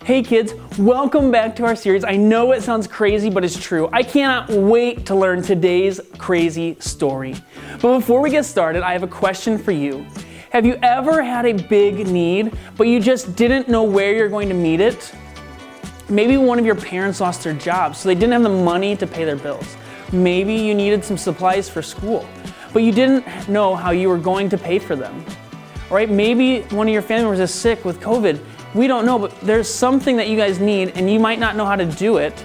Hey kids, welcome back to our series. I know it sounds crazy, but it's true. I cannot wait to learn today's crazy story. But before we get started, I have a question for you. Have you ever had a big need, but you just didn't know where you're going to meet it? Maybe one of your parents lost their job, so they didn't have the money to pay their bills. Maybe you needed some supplies for school, but you didn't know how you were going to pay for them. All right, maybe one of your family members is sick with COVID. We don't know, but there's something that you guys need and you might not know how to do it,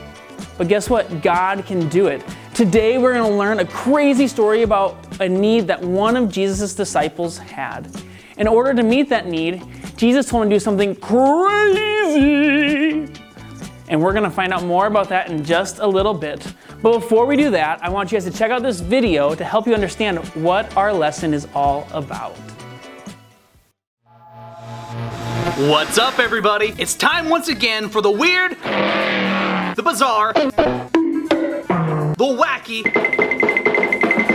but guess what? God can do it. Today we're gonna learn a crazy story about a need that one of Jesus' disciples had. In order to meet that need, Jesus told him to do something crazy. And we're gonna find out more about that in just a little bit. But before we do that, I want you guys to check out this video to help you understand what our lesson is all about. What's up, everybody? It's time once again for the weird, the bizarre, the wacky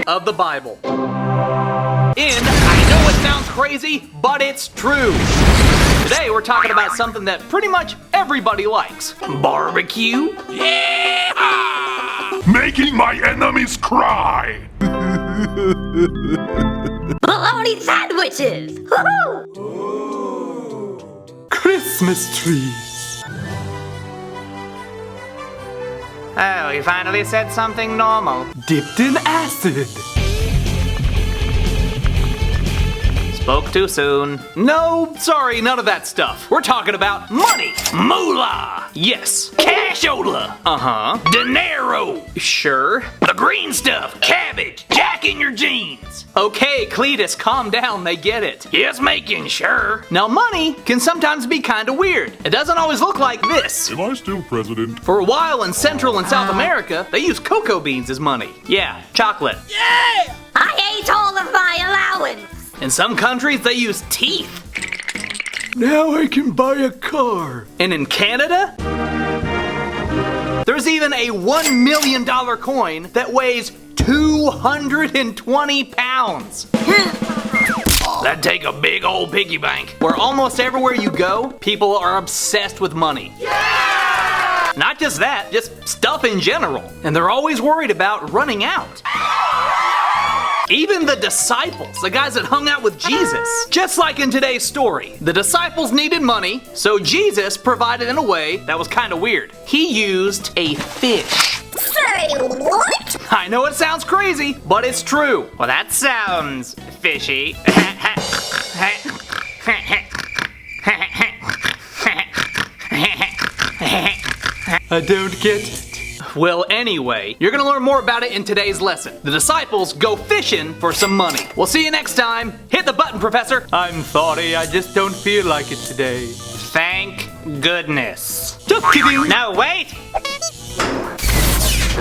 of the Bible. I know it sounds crazy, but it's true. Today we're talking about something that pretty much everybody likes. Barbecue. Yeah! Making my enemies cry. Bologna sandwiches! Woohoo! Christmas trees. Oh, he finally said something normal. Dipped in acid. Spoke too soon. No, sorry, none of that stuff. We're talking about money. Moolah. Yes. Cashola. Uh-huh. Dinero. Sure. The green stuff. Cabbage. Jack in your jeans. Okay, Cletus, calm down. They get it. Yes, making sure. Now, money can sometimes be kind of weird. It doesn't always look like this. Am I still president? For a while in Central and South America, they use cocoa beans as money. Yeah, chocolate. Yeah! I ate all of my allowance. In some countries, they use teeth. Now I can buy a car. And in Canada, there's even a $1 million coin that weighs 220 pounds. That'd take a big old piggy bank. Where almost everywhere you go, people are obsessed with money. Yeah! Not just that, just stuff in general. And they're always worried about running out. Even the disciples, the guys that hung out with Jesus. Just like in today's story, the disciples needed money, so Jesus provided in a way that was kind of weird. He used a fish. Say what? I know it sounds crazy, but it's true. Well, that sounds fishy. I don't get it. Well, anyway, you're gonna learn more about it in today's lesson. The disciples go fishing for some money. We'll see you next time. Hit the button, Professor. I'm sorry, I just don't feel like it today. Thank goodness. Just kidding. No, wait.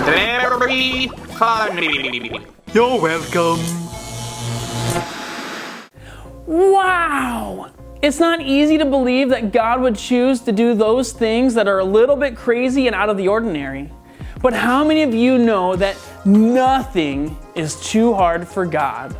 Very funny. You're welcome. Wow! It's not easy to believe that God would choose to do those things that are a little bit crazy and out of the ordinary. But how many of you know that nothing is too hard for God?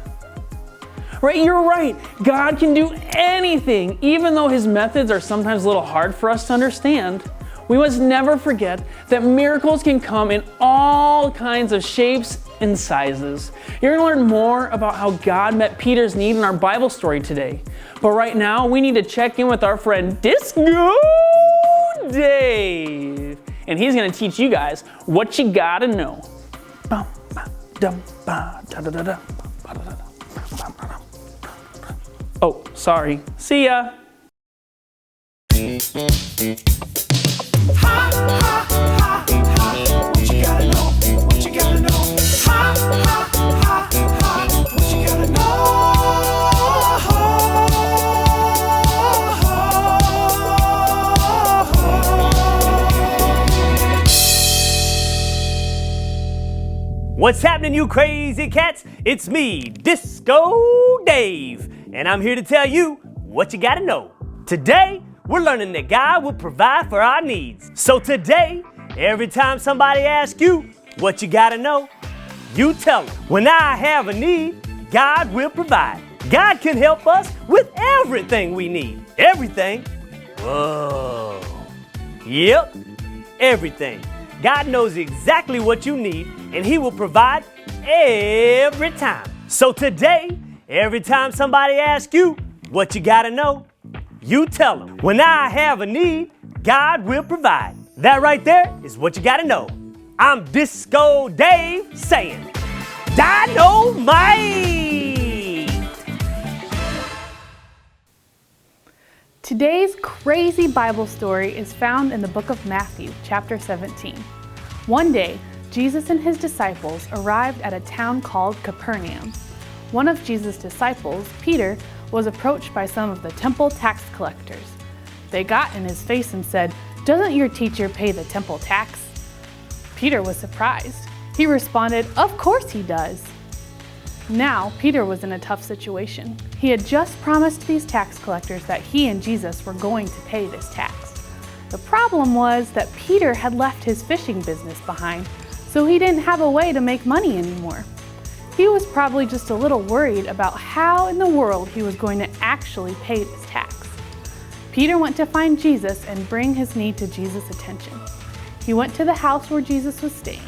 Right, you're right. God can do anything, even though his methods are sometimes a little hard for us to understand. We must never forget that miracles can come in all kinds of shapes and sizes. You're going to learn more about how God met Peter's need in our Bible story today. But right now, we need to check in with our friend Disco Dave. And he's going to teach you guys what you gotta know. Oh, sorry. See ya. Ha, ha, ha, ha. What you gotta know? What you gotta know? Ha, ha, ha, ha. What you gotta know? What's happening, you crazy cats? It's me, Disco Dave, and I'm here to tell you what you gotta know. Today, we're learning that God will provide for our needs. So today, every time somebody asks you what you gotta know, you tell them, when I have a need, God will provide. God can help us with everything we need. Everything. Whoa. Yep, everything. God knows exactly what you need, and He will provide every time. So today, every time somebody asks you what you gotta know, you tell them, when I have a need, God will provide. That right there is what you gotta know. I'm Disco Dave saying, Dynamite! Today's crazy Bible story is found in the book of Matthew, chapter 17. One day, Jesus and his disciples arrived at a town called Capernaum. One of Jesus' disciples, Peter, was approached by some of the temple tax collectors. They got in his face and said, "Doesn't your teacher pay the temple tax?" Peter was surprised. He responded, "Of course he does." Now, Peter was in a tough situation. He had just promised these tax collectors that he and Jesus were going to pay this tax. The problem was that Peter had left his fishing business behind, so he didn't have a way to make money anymore. He was probably just a little worried about how in the world he was going to actually pay this tax. Peter went to find Jesus and bring his need to Jesus' attention. He went to the house where Jesus was staying.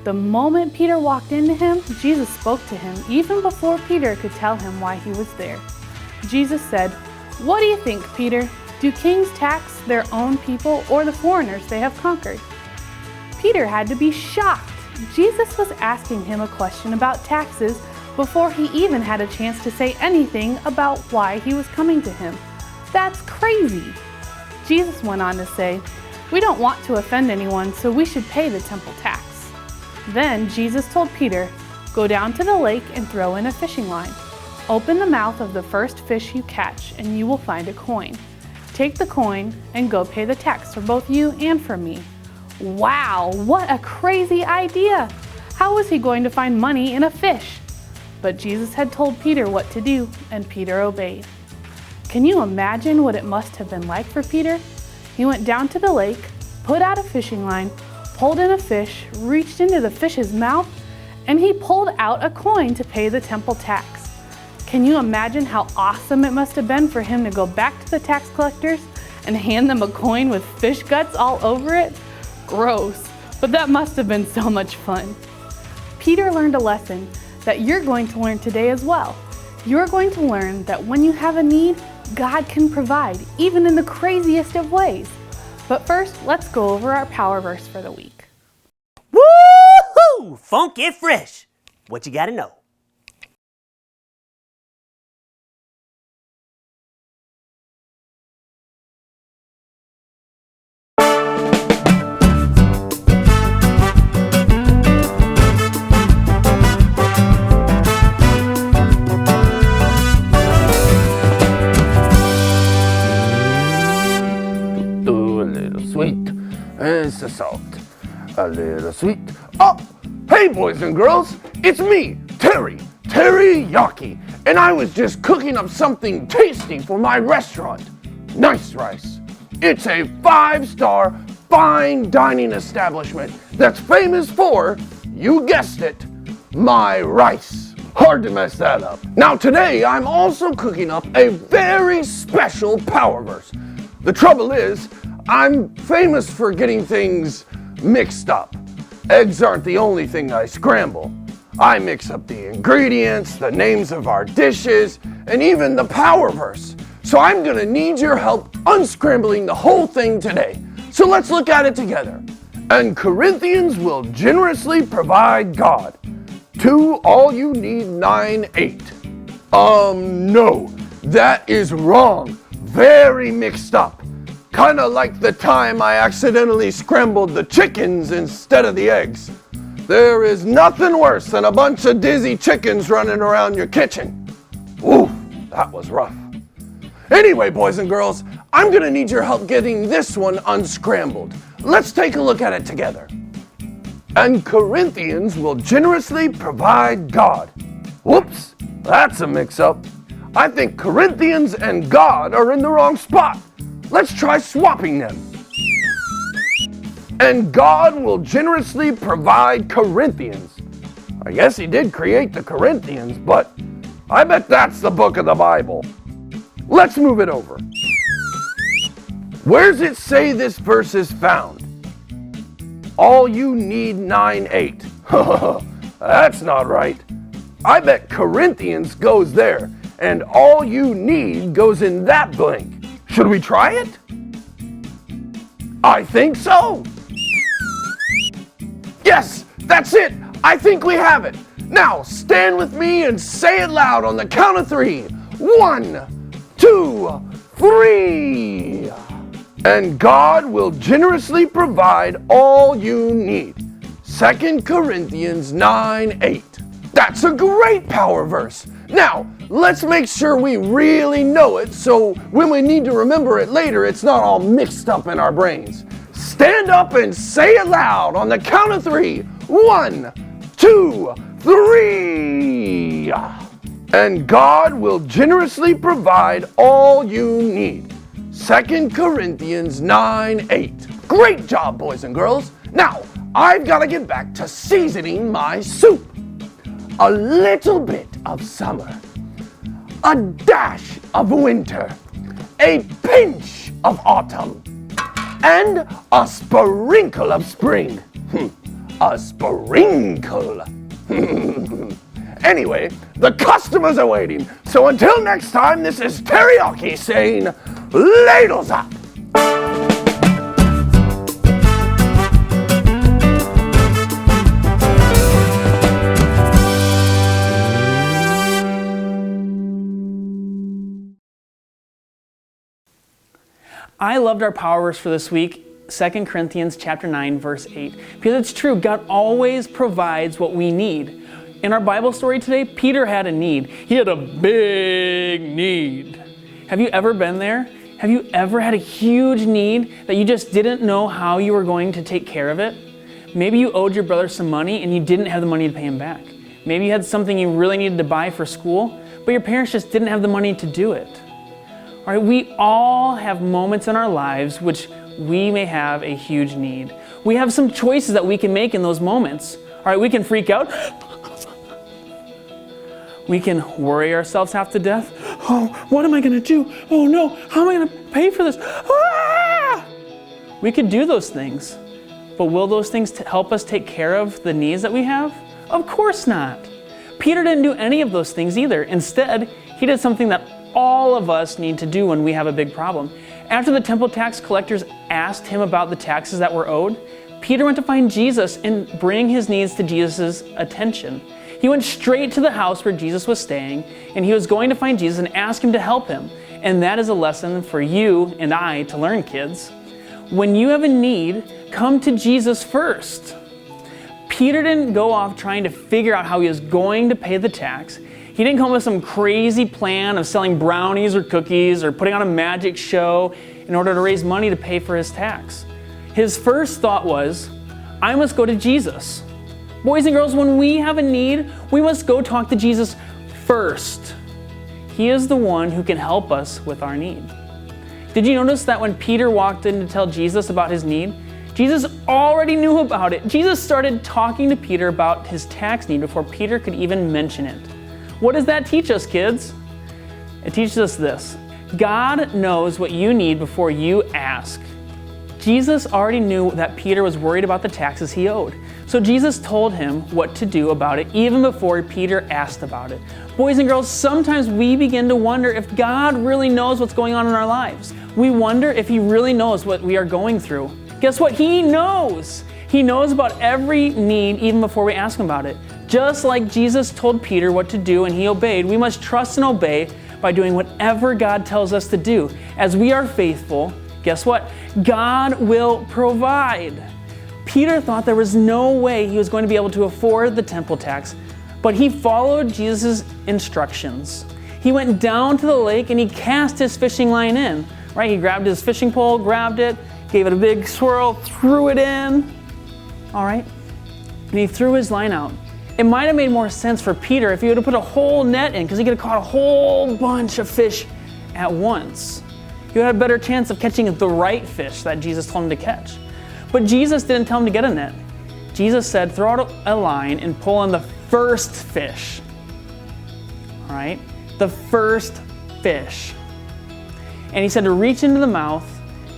The moment Peter walked into him, Jesus spoke to him even before Peter could tell him why he was there. Jesus said, "What do you think, Peter? Do kings tax their own people or the foreigners they have conquered?" Peter had to be shocked. Jesus was asking him a question about taxes before he even had a chance to say anything about why he was coming to him. That's crazy. Jesus went on to say, "We don't want to offend anyone, so we should pay the temple tax." Then Jesus told Peter, "Go down to the lake and throw in a fishing line. Open the mouth of the first fish you catch and you will find a coin. Take the coin and go pay the tax for both you and for me." Wow, what a crazy idea! How was he going to find money in a fish? But Jesus had told Peter what to do, and Peter obeyed. Can you imagine what it must have been like for Peter? He went down to the lake, put out a fishing line, pulled in a fish, reached into the fish's mouth, and he pulled out a coin to pay the temple tax. Can you imagine how awesome it must have been for him to go back to the tax collectors and hand them a coin with fish guts all over it? Gross, but that must have been so much fun. Peter learned a lesson that you're going to learn today as well. You're going to learn that when you have a need, God can provide, even in the craziest of ways. But first, let's go over our power verse for the week. Woo-hoo! Funky fresh. What you gotta know? Sweet and so salt, a little sweet. Oh, hey boys and girls, it's me, Teriyaki, and I was just cooking up something tasty for my restaurant, Nice Rice. It's a 5-star fine dining establishment that's famous for, you guessed it, my rice. Hard to mess that up. Now today I'm also cooking up a very special power verse. The trouble is, I'm famous for getting things mixed up. Eggs aren't the only thing I scramble. I mix up the ingredients, the names of our dishes, and even the power verse. So I'm gonna need your help unscrambling the whole thing today. So let's look at it together. And Corinthians will generously provide God. 2 all you need 9:8. No, that is wrong. Very mixed up. Kinda like the time I accidentally scrambled the chickens instead of the eggs. There is nothing worse than a bunch of dizzy chickens running around your kitchen. Ooh, that was rough. Anyway, boys and girls, I'm gonna need your help getting this one unscrambled. Let's take a look at it together. And Corinthians will generously provide God. Whoops, that's a mix-up. I think Corinthians and God are in the wrong spot. Let's try swapping them. And God will generously provide Corinthians. I guess he did create the Corinthians, but I bet that's the book of the Bible. Let's move it over. Where's it say this verse is found? All you need 9:8. That's not right. I bet Corinthians goes there, and all you need goes in that blank. Should we try it? I think so. Yes, that's it. I think we have it. Now stand with me and say it loud on the count of 3. 1, 2, 3. And God will generously provide all you need. 2 Corinthians 9:8. That's a great power verse. Now, let's make sure we really know it so when we need to remember it later, it's not all mixed up in our brains. Stand up and say it loud on the count of 3. 1, 2, 3. And God will generously provide all you need. 2 Corinthians 9:8. Great job, boys and girls. Now, I've got to get back to seasoning my soup. A little bit of summer, a dash of winter, a pinch of autumn, and a sprinkle of spring. A sprinkle. Anyway, the customers are waiting. So until next time, this is Teriyaki saying, ladles up. I loved our power verse for this week, 2 Corinthians chapter 9, verse 8. Because it's true, God always provides what we need. In our Bible story today, Peter had a need. He had a big need. Have you ever been there? Have you ever had a huge need that you just didn't know how you were going to take care of it? Maybe you owed your brother some money and you didn't have the money to pay him back. Maybe you had something you really needed to buy for school, but your parents just didn't have the money to do it. All right, we all have moments in our lives which we may have a huge need. We have some choices that we can make in those moments. All right, we can freak out. We can worry ourselves half to death. Oh, what am I going to do? Oh no, how am I going to pay for this? Ah! We could do those things, but will those things help us take care of the needs that we have? Of course not. Peter didn't do any of those things either. Instead, he did something that all of us need to do when we have a big problem. After the temple tax collectors asked him about the taxes that were owed, Peter went to find Jesus and bring his needs to Jesus' attention. He went straight to the house where Jesus was staying, and he was going to find Jesus and ask him to help him. And that is a lesson for you and I to learn, kids. When you have a need, come to Jesus first. Peter didn't go off trying to figure out how he was going to pay the tax. He didn't come up with some crazy plan of selling brownies or cookies or putting on a magic show in order to raise money to pay for his tax. His first thought was, I must go to Jesus. Boys and girls, when we have a need, we must go talk to Jesus first. He is the one who can help us with our need. Did you notice that when Peter walked in to tell Jesus about his need, Jesus already knew about it. Jesus started talking to Peter about his tax need before Peter could even mention it. What does that teach us, kids? It teaches us this. God knows what you need before you ask. Jesus already knew that Peter was worried about the taxes he owed. So Jesus told him what to do about it even before Peter asked about it. Boys and girls, sometimes we begin to wonder if God really knows what's going on in our lives. We wonder if he really knows what we are going through. Guess what? He knows. He knows about every need even before we ask him about it. Just like Jesus told Peter what to do and he obeyed, we must trust and obey by doing whatever God tells us to do. As we are faithful, guess what? God will provide. Peter thought there was no way he was going to be able to afford the temple tax, but he followed Jesus' instructions. He went down to the lake and he cast his fishing line in. Right? He grabbed his fishing pole, grabbed it, gave it a big swirl, threw it in. All right? And he threw his line out. It might have made more sense for Peter if he would have put a whole net in, because he could have caught a whole bunch of fish at once. He would have a better chance of catching the right fish that Jesus told him to catch. But Jesus didn't tell him to get a net. Jesus said, throw out a line and pull in the first fish. All right? The first fish. And he said to reach into the mouth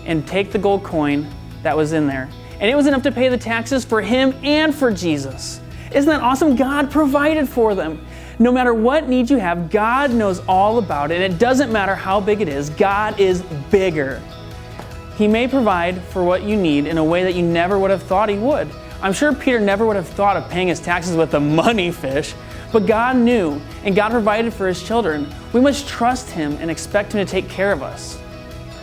and take the gold coin that was in there. And it was enough to pay the taxes for him and for Jesus. Isn't that awesome? God provided for them. No matter what need you have, God knows all about it. And it doesn't matter how big it is, God is bigger. He may provide for what you need in a way that you never would have thought he would. I'm sure Peter never would have thought of paying his taxes with a money fish, but God knew, and God provided for his children. We must trust him and expect him to take care of us.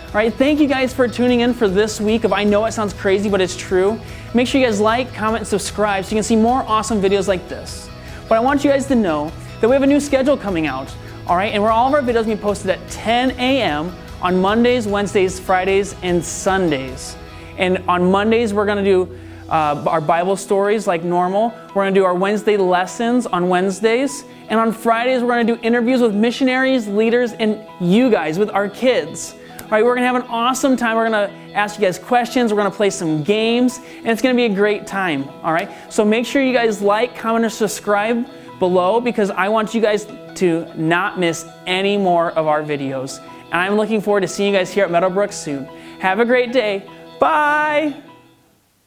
All right, thank you guys for tuning in for this week of I Know It Sounds Crazy, but it's true. Make sure you guys like, comment, and subscribe so you can see more awesome videos like this. But I want you guys to know that we have a new schedule coming out, all right? And where all of our videos will be posted at 10 a.m. on Mondays, Wednesdays, Fridays, and Sundays. And on Mondays, we're gonna do our Bible stories like normal. We're gonna do our Wednesday lessons on Wednesdays. And on Fridays, we're gonna do interviews with missionaries, leaders, and you guys, with our kids. All right, we're gonna have an awesome time. We're gonna ask you guys questions. We're gonna play some games, and it's gonna be a great time, all right? So make sure you guys like, comment, or subscribe below because I want you guys to not miss any more of our videos. And I'm looking forward to seeing you guys here at Meadowbrook soon. Have a great day. Bye.